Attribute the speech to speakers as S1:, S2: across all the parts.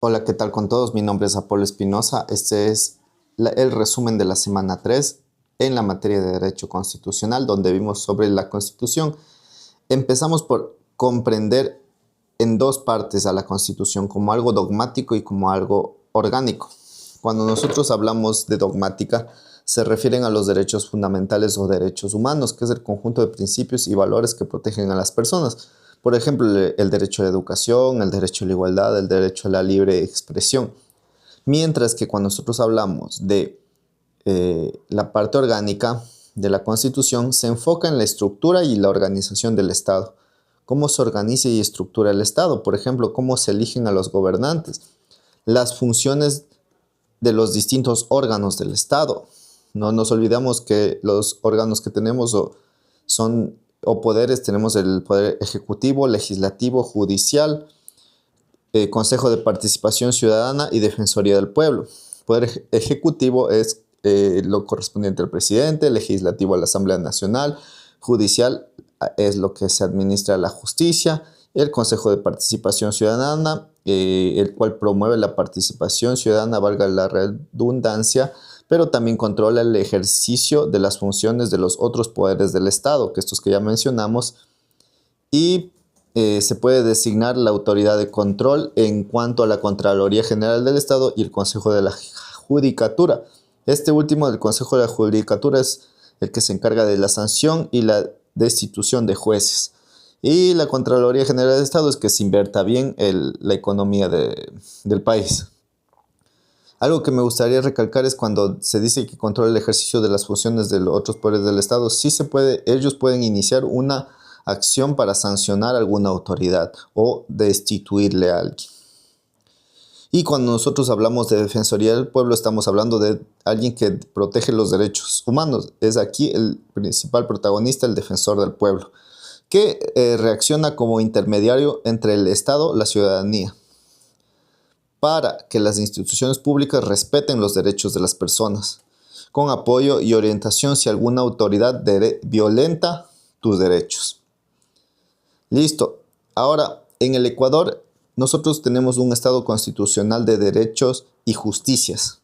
S1: Hola, ¿qué tal con todos? Mi nombre es Apolo Espinosa. Este es el resumen de la semana 3 en la materia de Derecho Constitucional, donde vimos sobre la Constitución. Empezamos por comprender en dos partes a la Constitución, como algo dogmático y como algo orgánico. Cuando nosotros hablamos de dogmática, se refieren a los derechos fundamentales o derechos humanos, que es el conjunto de principios y valores que protegen a las personas. Por ejemplo, el derecho a la educación, el derecho a la igualdad, el derecho a la libre expresión. Mientras que cuando nosotros hablamos de la parte orgánica de la Constitución, se enfoca en la estructura y la organización del Estado. Cómo se organiza y estructura el Estado. Por ejemplo, cómo se eligen a los gobernantes. Las funciones de los distintos órganos del Estado. No nos olvidamos que los órganos que tenemos o poderes, tenemos el poder ejecutivo, legislativo, judicial, Consejo de Participación Ciudadana y Defensoría del Pueblo. Poder ejecutivo es lo correspondiente al presidente, legislativo a la Asamblea Nacional, judicial es lo que se administra la justicia, el Consejo de Participación Ciudadana, el cual promueve la participación ciudadana, valga la redundancia, pero también controla el ejercicio de las funciones de los otros poderes del Estado, que estos que ya mencionamos, y se puede designar la autoridad de control en cuanto a la Contraloría General del Estado y el Consejo de la Judicatura. Este último del Consejo de la Judicatura es el que se encarga de la sanción y la destitución de jueces. Y la Contraloría General del Estado es que se invierta bien la economía del país. Algo que me gustaría recalcar es cuando se dice que controla el ejercicio de las funciones de los otros poderes del Estado, sí se puede, ellos pueden iniciar una acción para sancionar a alguna autoridad o destituirle a alguien. Y cuando nosotros hablamos de Defensoría del Pueblo, estamos hablando de alguien que protege los derechos humanos. Es aquí el principal protagonista, el defensor del pueblo, que reacciona como intermediario entre el Estado y la ciudadanía, para que las instituciones públicas respeten los derechos de las personas, con apoyo y orientación si alguna autoridad violenta tus derechos. Listo. Ahora, en el Ecuador, nosotros tenemos un Estado constitucional de derechos y justicias,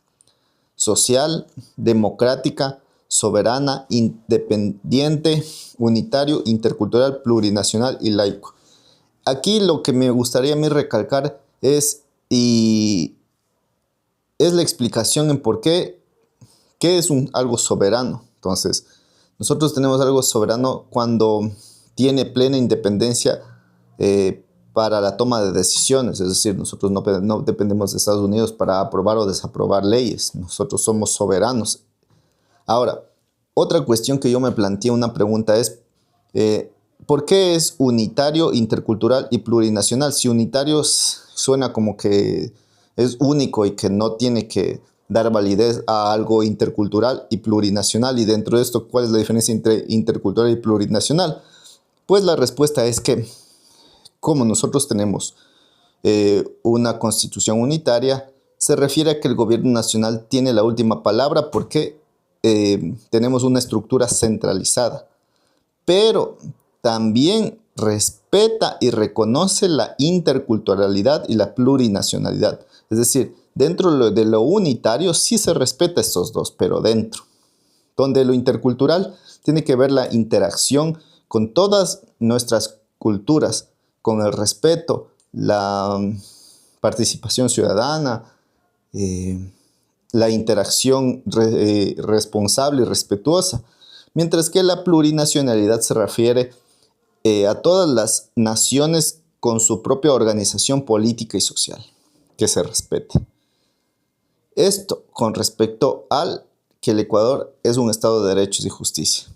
S1: social, democrática, soberana, independiente, unitario, intercultural, plurinacional y laico. Aquí lo que me gustaría a mí recalcar y es la explicación en por qué es algo soberano. Entonces, nosotros tenemos algo soberano cuando tiene plena independencia para la toma de decisiones. Es decir, nosotros no dependemos de Estados Unidos para aprobar o desaprobar leyes. Nosotros somos soberanos. Ahora, otra cuestión que yo me planteé, una pregunta es, ¿por qué es unitario, intercultural y plurinacional? Si unitario suena como que es único y que no tiene que dar validez a algo intercultural y plurinacional. Y dentro de esto, ¿cuál es la diferencia entre intercultural y plurinacional? Pues la respuesta es que como nosotros tenemos una constitución unitaria, se refiere a que el gobierno nacional tiene la última palabra porque tenemos una estructura centralizada, pero también respeta y reconoce la interculturalidad y la plurinacionalidad. Es decir, dentro de lo unitario sí se respeta estos dos, pero dentro, donde lo intercultural tiene que ver la interacción con todas nuestras culturas, con el respeto, la participación ciudadana, la interacción responsable y respetuosa, mientras que la plurinacionalidad se refiere a todas las naciones con su propia organización política y social, que se respete. Esto con respecto al que el Ecuador es un Estado de derechos y justicia.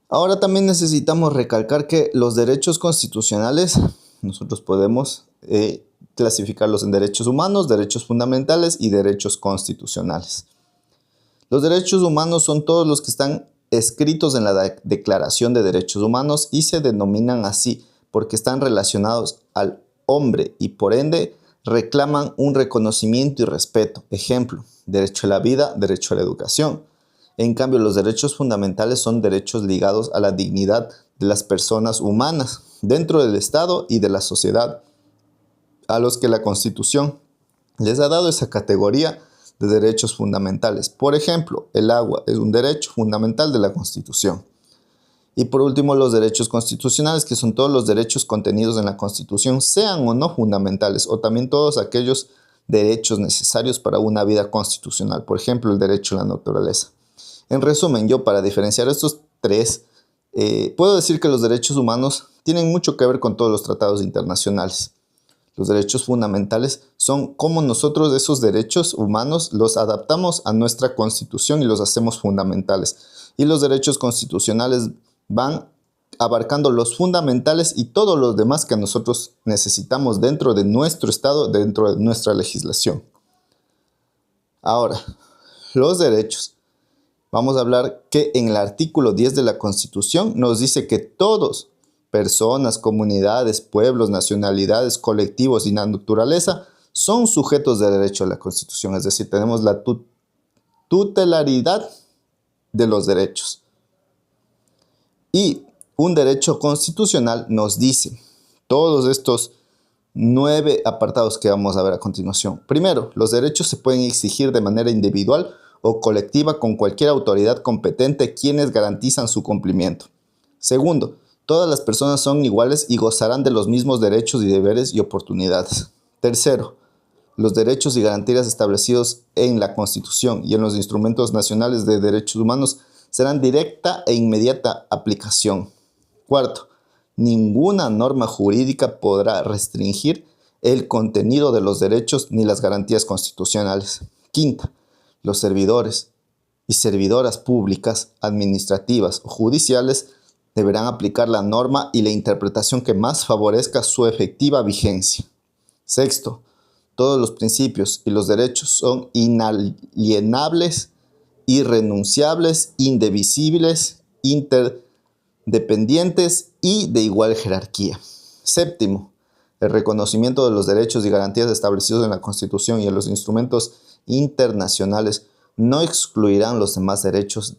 S1: Ahora también necesitamos recalcar que los derechos constitucionales nosotros podemos clasificarlos en derechos humanos, derechos fundamentales y derechos constitucionales. Los derechos humanos son todos los que están escritos en la Declaración de Derechos Humanos y se denominan así porque están relacionados al hombre y por ende reclaman un reconocimiento y respeto. Ejemplo, derecho a la vida, derecho a la educación. En cambio, los derechos fundamentales son derechos ligados a la dignidad de las personas humanas dentro del Estado y de la sociedad a los que la Constitución les ha dado esa categoría de derechos fundamentales. Por ejemplo, el agua es un derecho fundamental de la Constitución. Y por último, los derechos constitucionales, que son todos los derechos contenidos en la Constitución, sean o no fundamentales, o también todos aquellos derechos necesarios para una vida constitucional. Por ejemplo, el derecho a la naturaleza. En resumen, yo para diferenciar estos tres, puedo decir que los derechos humanos tienen mucho que ver con todos los tratados internacionales. Los derechos fundamentales son cómo nosotros esos derechos humanos los adaptamos a nuestra Constitución y los hacemos fundamentales. Y los derechos constitucionales van abarcando los fundamentales y todos los demás que nosotros necesitamos dentro de nuestro Estado, dentro de nuestra legislación. Ahora, los derechos. Vamos a hablar que en el artículo 10 de la Constitución nos dice que todos, personas, comunidades, pueblos, nacionalidades, colectivos y la naturaleza son sujetos de derecho a la Constitución. Es decir, tenemos la tutelaridad de los derechos. Y un derecho constitucional nos dice todos estos 9 apartados que vamos a ver a continuación. Primero, los derechos se pueden exigir de manera individual o colectiva con cualquier autoridad competente quienes garantizan su cumplimiento. Segundo, todas las personas son iguales y gozarán de los mismos derechos y deberes y oportunidades. Tercero, los derechos y garantías establecidos en la Constitución y en los instrumentos nacionales de derechos humanos serán directa e inmediata aplicación. Cuarto, ninguna norma jurídica podrá restringir el contenido de los derechos ni las garantías constitucionales. Quinta, los servidores y servidoras públicas, administrativas o judiciales deberán aplicar la norma y la interpretación que más favorezca su efectiva vigencia. Sexto, todos los principios y los derechos son inalienables, irrenunciables, indivisibles, interdependientes y de igual jerarquía. Séptimo, el reconocimiento de los derechos y garantías establecidos en la Constitución y en los instrumentos internacionales no excluirán los demás derechos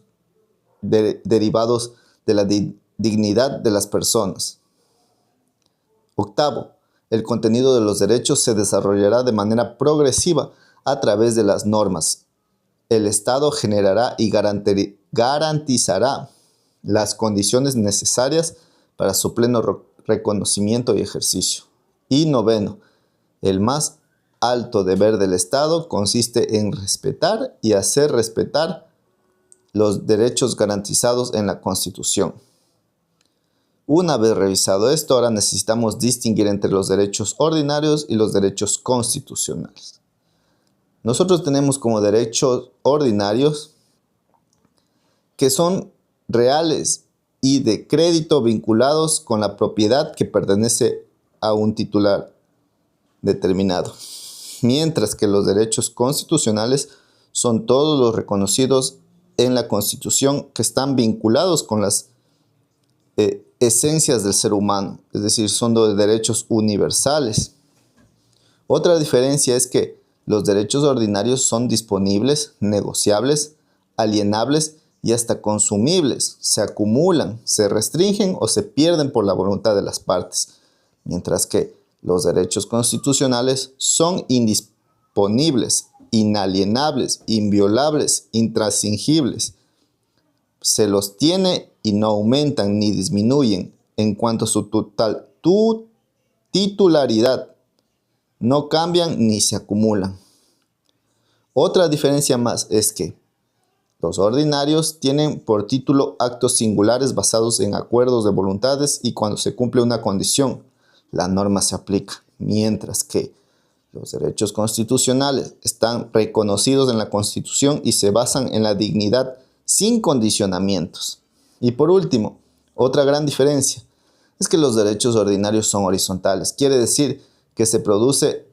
S1: derivados de la dignidad de las personas. Octavo, el contenido de los derechos se desarrollará de manera progresiva a través de las normas. El Estado generará y garantizará las condiciones necesarias para su pleno reconocimiento y ejercicio. Y noveno, el más alto deber del Estado consiste en respetar y hacer respetar los derechos garantizados en la Constitución. Una vez revisado esto, ahora necesitamos distinguir entre los derechos ordinarios y los derechos constitucionales. Nosotros tenemos como derechos ordinarios que son reales y de crédito vinculados con la propiedad que pertenece a un titular determinado. Mientras que los derechos constitucionales son todos los reconocidos en la Constitución que están vinculados con las esencias del ser humano, es decir, son de derechos universales. Otra diferencia es que los derechos ordinarios son disponibles, negociables, alienables y hasta consumibles, se acumulan, se restringen o se pierden por la voluntad de las partes, mientras que los derechos constitucionales son indisponibles, inalienables, inviolables, intransigibles. Se los tiene y no aumentan ni disminuyen en cuanto a su titularidad. No cambian ni se acumulan. Otra diferencia más es que los ordinarios tienen por título actos singulares basados en acuerdos de voluntades y cuando se cumple una condición, la norma se aplica, mientras que los derechos constitucionales están reconocidos en la Constitución y se basan en la dignidad sin condicionamientos. Y por último, otra gran diferencia es que los derechos ordinarios son horizontales. Quiere decir que se produce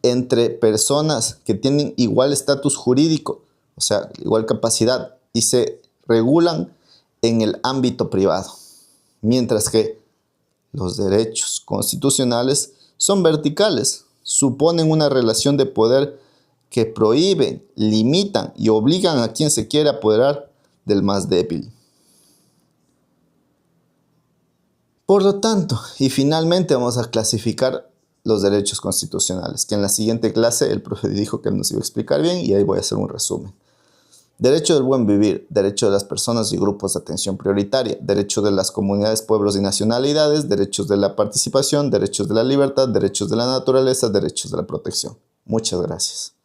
S1: entre personas que tienen igual estatus jurídico, o sea, igual capacidad, y se regulan en el ámbito privado. Mientras que los derechos constitucionales son verticales, suponen una relación de poder que prohíben, limitan y obligan a quien se quiere apoderar del más débil. Por lo tanto, y finalmente vamos a clasificar los derechos constitucionales, que en la siguiente clase el profe dijo que nos iba a explicar bien y ahí voy a hacer un resumen. Derecho del buen vivir, derecho de las personas y grupos de atención prioritaria, derecho de las comunidades, pueblos y nacionalidades, derechos de la participación, derechos de la libertad, derechos de la naturaleza, derechos de la protección. Muchas gracias.